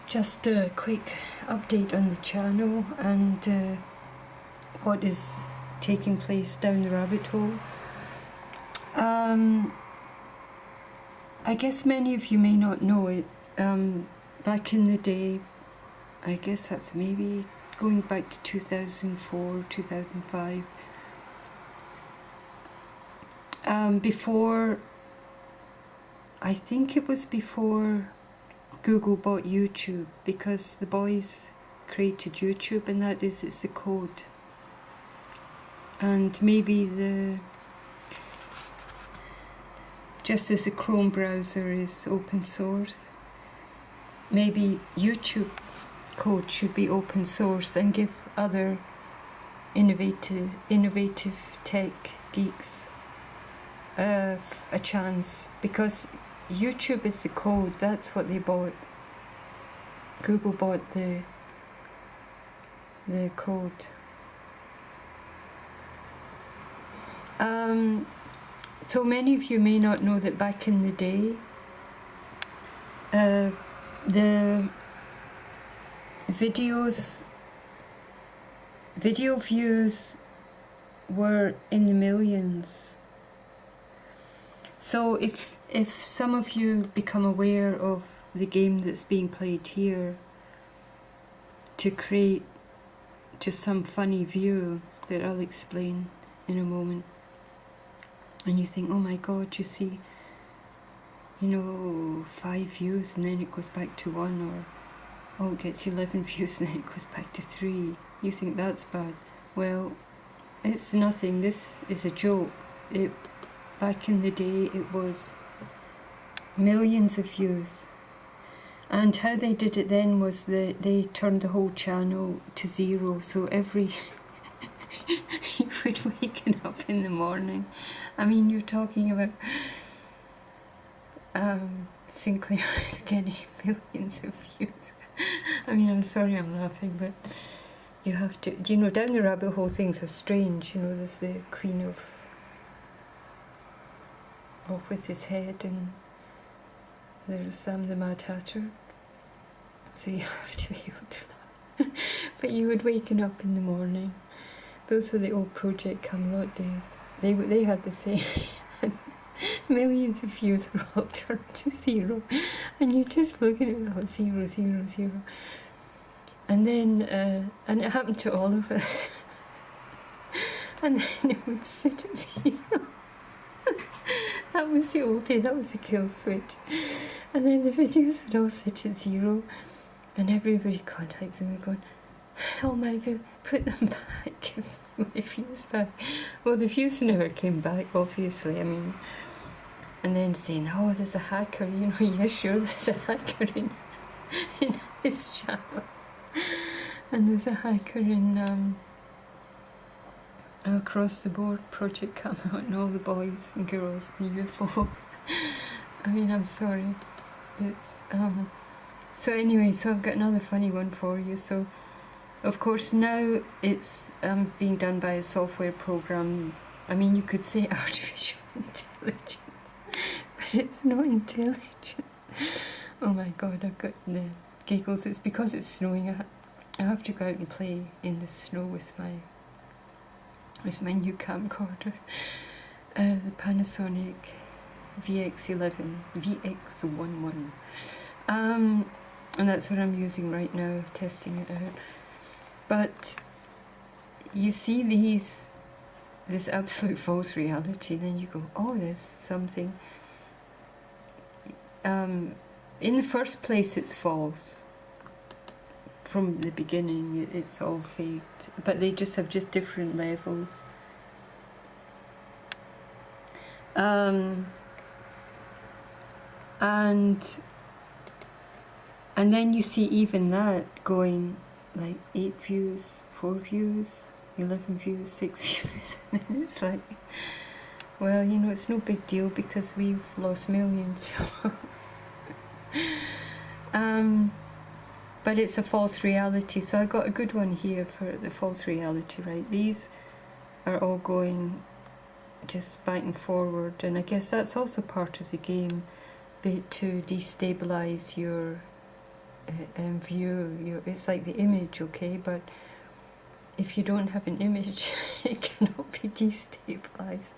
Just a quick update on the channel and what is taking place down the rabbit hole. I guess many of you may not know it. Back in the day, I guess that's maybe going back to 2004, 2005. I think it was before Google bought YouTube, because the boys created YouTube, and that is, it's the code. And maybe just as the Chrome browser is open source, maybe YouTube code should be open source and give other innovative tech geeks a chance, because YouTube is the code. That's what they bought. Google bought the code. So many of you may not know that back in the day, the video views were in the millions. So if some of you become aware of the game that's being played here, to create just some funny view that I'll explain in a moment, and you think, oh my god, you see, 5 views and then it goes back to 1, or it gets 11 views and then it goes back to 3, you think that's bad. Well, it's nothing. This is a joke. Back in the day, it was millions of views. And how they did it then was that they turned the whole channel to 0. So you would waken up in the morning. I mean, you're talking about St.Clair is getting millions of views. I mean, I'm sorry I'm laughing, but you have to, down the rabbit hole things are strange. There's the Queen of with his head, and there's the Mad Hatter. So you have to be able to laugh. But you would waken up in the morning. Those were the old Project Camelot days. They had the same. Millions of views were all turned to 0, and you just look at it with 0, 0, 0. And then, and it happened to all of us. And then it would sit at 0. That was the old day, that was the kill switch. And then the videos would all sit at 0, and everybody contacts them and going, oh my, put them back, give my views back. Well, the views never came back, obviously, I mean. And then saying, oh, there's a hacker, yeah, sure, there's a hacker in this channel. And there's a hacker in across the board, Project Camelot, and all the boys and girls and the UFO. I mean, I'm sorry. It's so anyway, so I've got another funny one for you. So of course now it's being done by a software program. I mean, you could say artificial intelligence, but it's not intelligent. Oh my god, I've got the giggles. It's because it's snowing. I have to go out and play in the snow with my new camcorder, the Panasonic VX11, and that's what I'm using right now, testing it out. But you see this absolute false reality, then you go, oh, there's something. In the first place, it's false. From the beginning, it's all faked, but they just have different levels. And then you see even that going like 8 views, 4 views, 11 views, 6 views, and then it's like, well, it's no big deal because we've lost millions. But it's a false reality. So I got a good one here for the false reality, right? These are all going just back and forward, and I guess that's also part of the game, but to destabilize your view. It's like the image, okay, but if you don't have an image, it cannot be destabilized.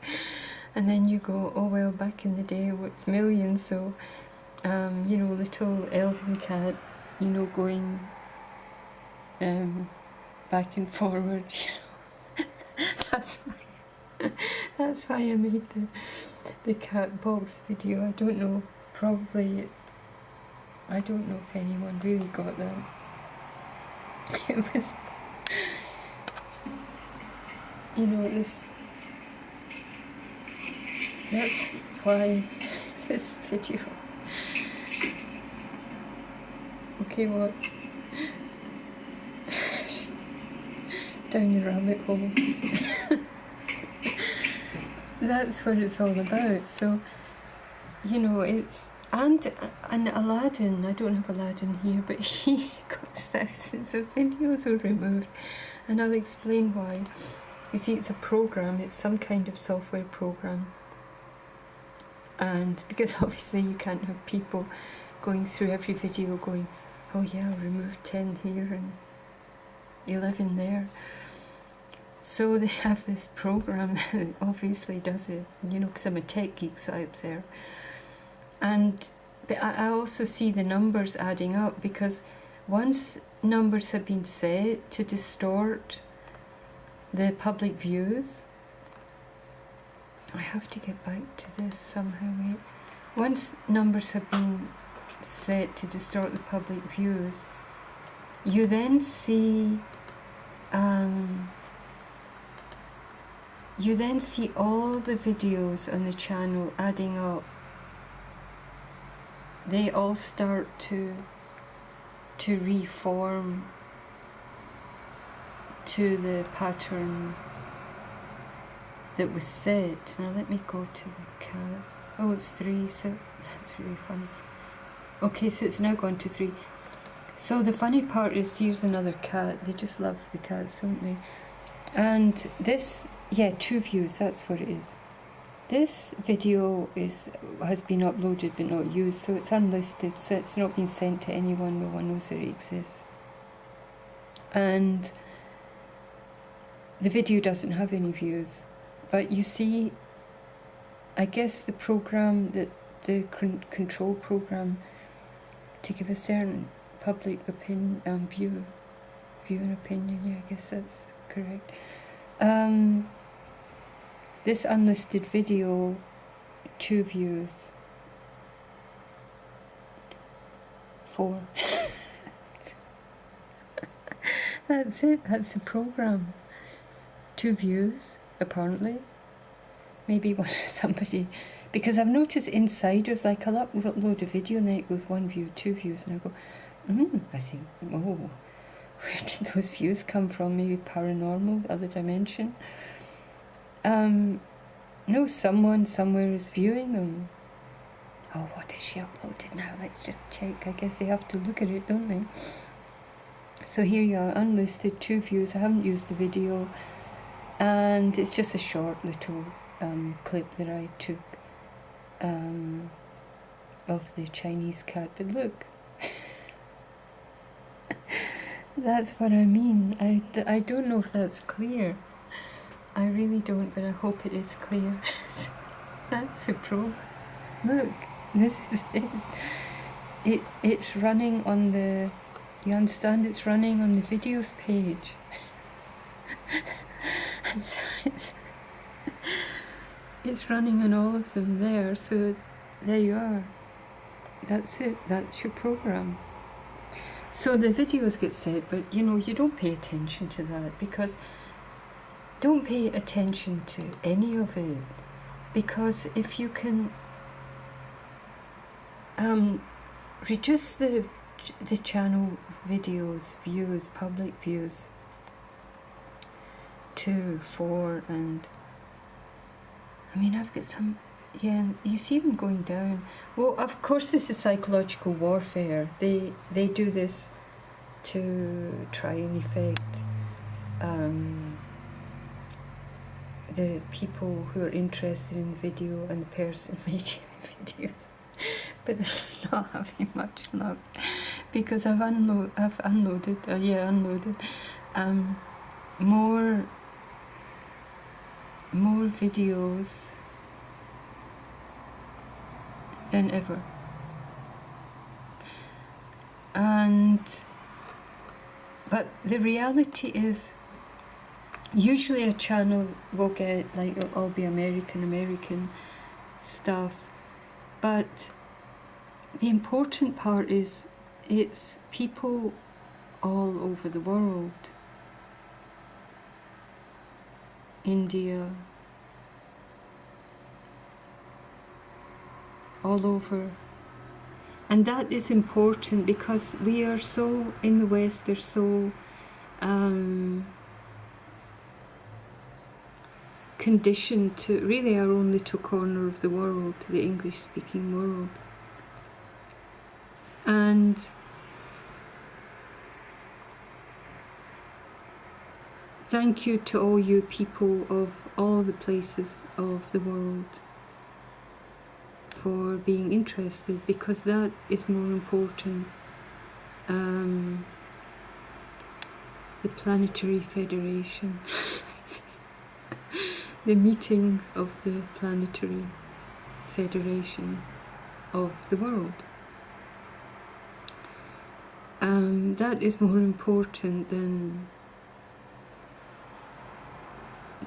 And then you go, oh well, back in the day it was millions, so little elven cat, going back and forward. That's why I made the cat box video. I don't know, I don't know if anyone really got that. It was, this. That's why this video. Okay, what? Down the rabbit hole. That's what it's all about. So, it's and Aladdin. I don't have Aladdin here, but he got thousands of videos were removed, and I'll explain why. You see, it's a program. It's some kind of software program, and because obviously you can't have people going through every video going, oh yeah, I'll remove 10 here and 11 there. So they have this program that obviously does it, because I'm a tech geek, so I'm there. But I also see the numbers adding up, because once numbers have been set to distort the public views, I have to get back to this somehow, wait. Once numbers have been set to distort the public views, you then see all the videos on the channel adding up. They all start to reform to the pattern that was set. Now let me go to the cat. Oh, it's 3, so that's really funny. Okay, so it's now gone to 3. So the funny part is, here's another cat. They just love the cats, don't they? And this, 2 views, that's what it is. This video has been uploaded but not used, so it's unlisted, so it's not been sent to anyone, no one knows that it exists. And the video doesn't have any views. But you see, I guess the program, the control program, to give a certain public opinion, view and opinion, I guess that's correct. This unlisted video, 2 views, 4. That's it, that's the program. 2 views, apparently. Maybe somebody, because I've noticed insiders, like, I'll upload a video and then it goes 1 view, 2 views, and I go, I think, where did those views come from? Maybe paranormal, other dimension? No, someone somewhere is viewing them. Oh, what has she uploaded now? Let's just check. I guess they have to look at it, don't they? So here you are, unlisted, 2 views. I haven't used the video, and it's just a short little clip that I took of the Chinese cat. But look, that's what I mean. I don't know if that's clear. I really don't, but I hope it is clear. That's the pro. Look, this is it. It's running on the, you understand, it's running on the videos page. And so it's running on all of them there, so there you are. That's it, that's your program. So the videos get set, but you don't pay attention to that, because don't pay attention to any of it, because if you can reduce the channel videos, views, public views to 4, and I mean, I've got some, and you see them going down. Well, of course this is psychological warfare. They do this to try and affect the people who are interested in the video and the person making the videos. But they're not having much luck, because I've unloaded more videos than ever. But the reality is, usually a channel will get, like, it'll all be American stuff, but the important part is it's people all over the world. India, all over. And that is important because we are so, in the West, they're so conditioned to really our own little corner of the world, the English-speaking world. And thank you to all you people of all the places of the world for being interested, because that is more important. The Planetary Federation, the meetings of the Planetary Federation of the world. That is more important than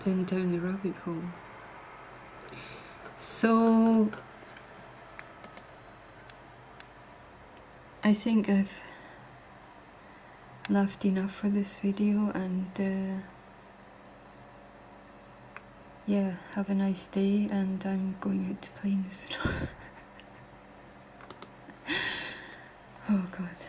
down the rabbit hole. So I think I've laughed enough for this video, and yeah, have a nice day, and I'm going out to play in the snow. Oh God.